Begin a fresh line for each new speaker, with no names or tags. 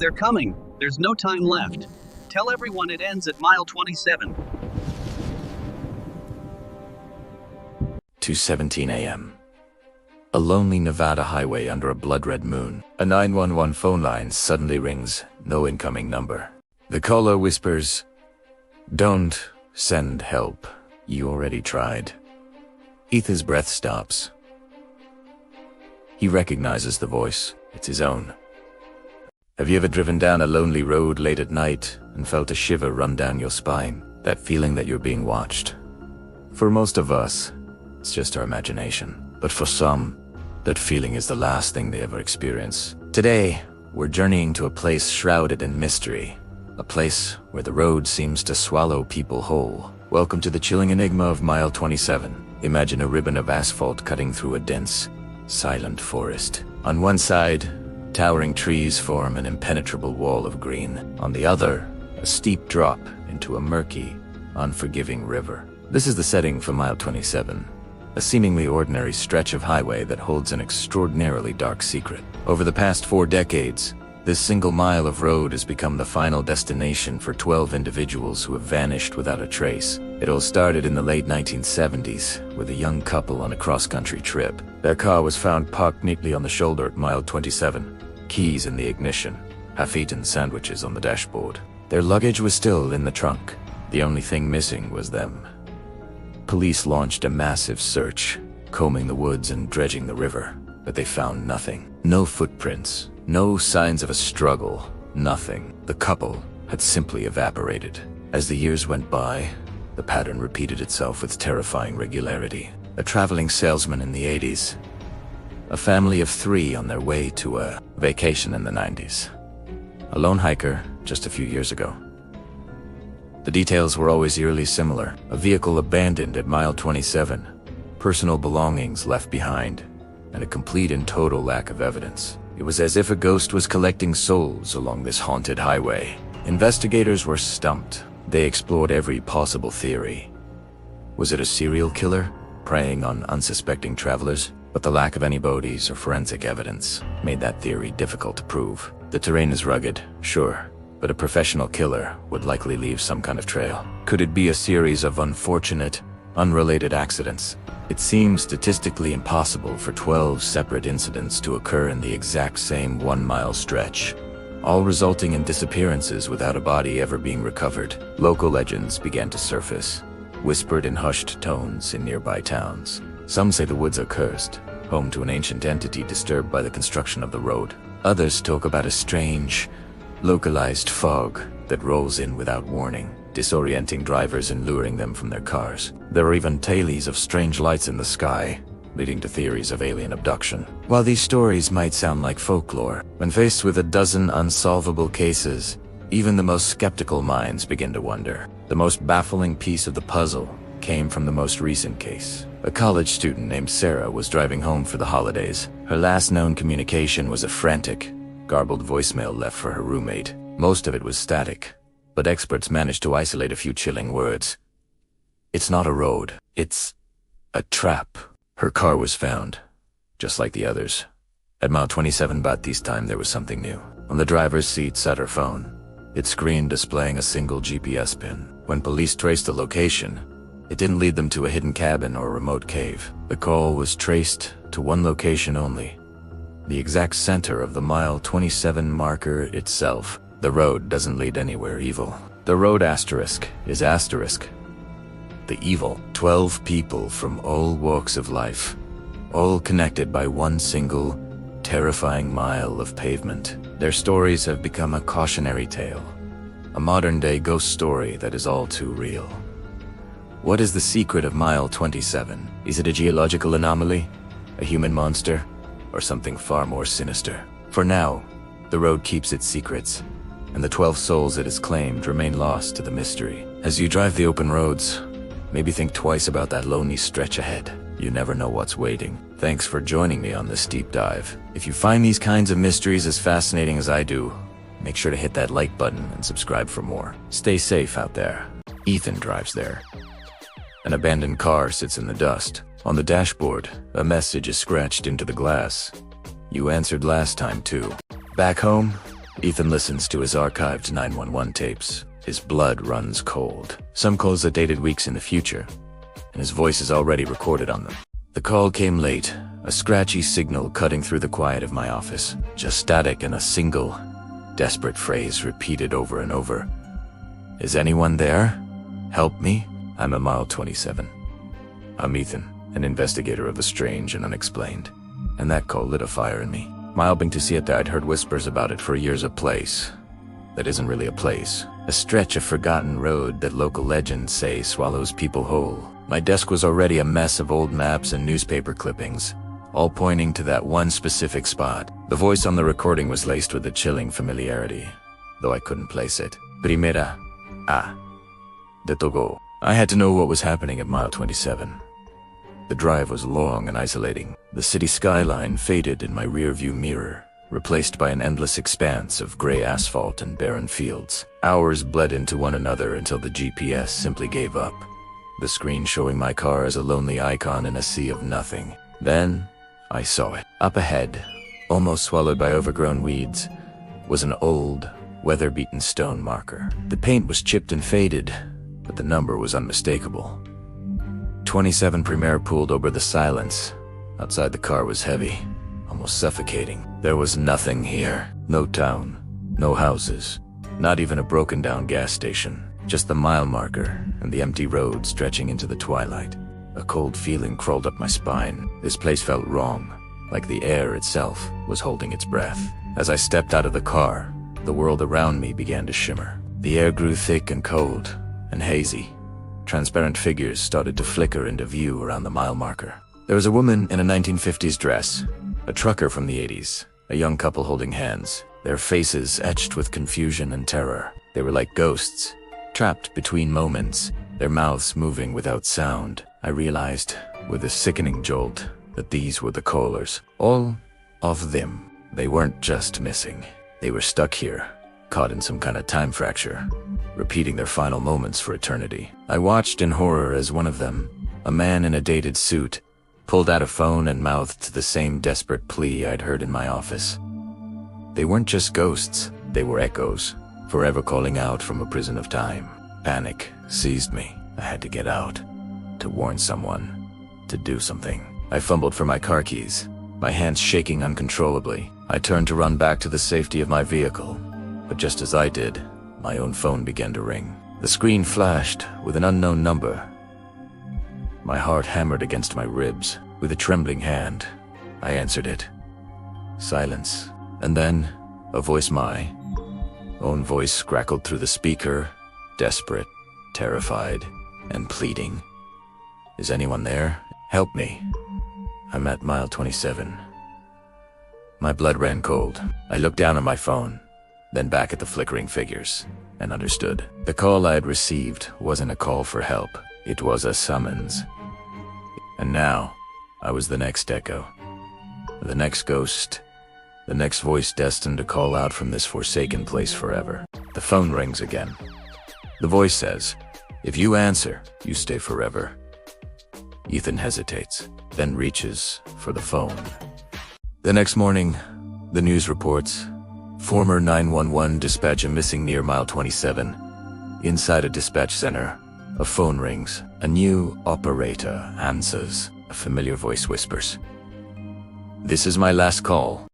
They're coming. There's no time left. Tell everyone it ends at mile 27.
2:17 a.m. A lonely Nevada highway under a blood-red moon. A 911 phone line suddenly rings. No incoming number. The caller whispers, "Don't send help. You already tried." Ethan's breath stops. He recognizes the voice. It's his own. Have you ever driven down a lonely road late at night and felt a shiver run down your spine? That feeling that you're being watched? For most of us, it's just our imagination. But for some, that feeling is the last thing they ever experience. Today, we're journeying to a place shrouded in mystery. A place where the road seems to swallow people whole. Welcome to the chilling enigma of mile 27. Imagine a ribbon of asphalt cutting through a dense, silent forest. On one side, towering trees form an impenetrable wall of green. On the other, a steep drop into a murky, unforgiving river. This is the setting for mile 27. A seemingly ordinary stretch of highway that holds an extraordinarily dark secret. Over the past 4 decades, this single mile of road has become the final destination for 12 individuals who have vanished without a trace. It all started in the late 1970s with a young couple on a cross-country trip. Their car was found parked neatly on the shoulder at mile 27, keys in the ignition, half-eaten sandwiches on the dashboard. Their luggage was still in the trunk. The only thing missing was them. Police launched a massive search, combing the woods and dredging the river, but they found nothing. No footprints, no signs of a struggle, nothing. The couple had simply evaporated. As the years went by, the pattern repeated itself with terrifying regularity. A traveling salesman in the 80s, a family of 3 on their way to a vacation in the 90s, a lone hiker just a few years ago. The details were always eerily similar. A vehicle abandoned at mile 27, personal belongings left behind, and a complete and total lack of evidence. It was as if a ghost was collecting souls along this haunted highway. Investigators were stumped. They explored every possible theory. Was it a serial killer, preying on unsuspecting travelers? But the lack of any bodies or forensic evidence made that theory difficult to prove. The terrain is rugged, sure, but a professional killer would likely leave some kind of trail. Could it be a series of unfortunate, unrelated accidents? It seems statistically impossible for 12 separate incidents to occur in the exact same 1-mile stretch, all resulting in disappearances without a body ever being recovered. Local legends began to surface, whispered in hushed tones in nearby towns. Some say the woods are cursed, home to an ancient entity disturbed by the construction of the road. Others talk about a strange, localized fog that rolls in without warning, disorienting drivers and luring them from their cars. There are even tales of strange lights in the sky, leading to theories of alien abduction. While these stories might sound like folklore, when faced with a dozen unsolvable cases, even the most skeptical minds begin to wonder. The most baffling piece of the puzzle came from the most recent case. A college student named Sarah was driving home for the holidays. Her last known communication was a frantic, garbled voicemail left for her roommate. Most of it was static, but experts managed to isolate a few chilling words. It's not a road, it's a trap. Her car was found, just like the others. At mile 27 Baptiste time, there was something new. On the driver's seat sat her phone, its screen displaying a single GPS pin. When police traced the location, it didn't lead them to a hidden cabin or a remote cave. The call was traced to one location only, the exact center of the mile 27 marker itself. The road doesn't lead anywhere evil. The road asterisk is asterisk. The evil. 12 people from all walks of life, all connected by one single, terrifying mile of pavement. Their stories have become a cautionary tale, a modern-day ghost story that is all too real. What is the secret of mile 27? Is it a geological anomaly, a human monster, or something far more sinister? For now, the road keeps its secrets, and the 12 souls it has claimed remain lost to the mystery. As you drive the open roads, maybe think twice about that lonely stretch ahead. You never know what's waiting. Thanks for joining me on this deep dive. If you find these kinds of mysteries as fascinating as I do, make sure to hit that like button and subscribe for more. Stay safe out there. Ethan drives there. An abandoned car sits in the dust. On the dashboard, a message is scratched into the glass. You answered last time too. Back home, Ethan listens to his archived 911 tapes. His blood runs cold. Some calls are dated weeks in the future, and his voice is already recorded on them. The call came late, a scratchy signal cutting through the quiet of my office. Just static and a single, desperate phrase repeated over and over. Is anyone there? Help me? I'm at mile 27. I'm Ethan, an investigator of the strange and unexplained. And that call lit a fire in me. My hoping to see it, I'd heard whispers about it for years. A place that isn't really a place. A stretch of forgotten road that local legends say swallows people whole. My desk was already a mess of old maps and newspaper clippings, all pointing to that one specific spot. The voice on the recording was laced with a chilling familiarity, though I couldn't place it. Primera A de Togo. I had to know what was happening at mile 27. The drive was long and isolating. The city skyline faded in my rearview mirror, replaced by an endless expanse of gray asphalt and barren fields. Hours bled into one another until the GPS simply gave up, the screen showing my car as a lonely icon in a sea of nothing. Then, I saw it. Up ahead, almost swallowed by overgrown weeds, was an old, weather-beaten stone marker. The paint was chipped and faded, but the number was unmistakable. 27 Premier pulled over the silence. Outside the car was heavy, almost suffocating. There was nothing here. No town, no houses, not even a broken-down gas station. Just the mile marker and the empty road stretching into the twilight. A cold feeling crawled up my spine. This place felt wrong, like the air itself was holding its breath. As I stepped out of the car, the world around me began to shimmer. The air grew thick and cold and hazy. Transparent figures started to flicker into view around the mile marker. There was a woman in a 1950s dress, a trucker from the 80s, a young couple holding hands, their faces etched with confusion and terror. They were like ghosts, trapped between moments, their mouths moving without sound. I realized, with a sickening jolt, that these were the callers. All of them. They weren't just missing. They were stuck here, caught in some kind of time fracture, repeating their final moments for eternity. I watched in horror as one of them, a man in a dated suit, pulled out a phone and mouthed the same desperate plea I'd heard in my office. They weren't just ghosts, they were echoes, forever calling out from a prison of time. Panic seized me. I had to get out, to warn someone, to do something. I fumbled for my car keys, my hands shaking uncontrollably. I turned to run back to the safety of my vehicle, but just as I did, my own phone began to ring. The screen flashed with an unknown number. My heart hammered against my ribs. With a trembling hand, I answered it. Silence. And then, a voice, my own voice, crackled through the speaker, desperate, terrified, and pleading. Is anyone there? Help me. I'm at mile 27. My blood ran cold. I looked down at my phone, then back at the flickering figures, and understood. The call I had received wasn't a call for help. It was a summons. And now, I was the next echo, the next ghost, the next voice destined to call out from this forsaken place forever. The phone rings again. The voice says, if you answer, you stay forever. Ethan hesitates, then reaches for the phone. The next morning, the news reports, former 911 dispatcher missing near mile 27. Inside a dispatch center, a phone rings. A new operator answers. A familiar voice whispers, "This is my last call."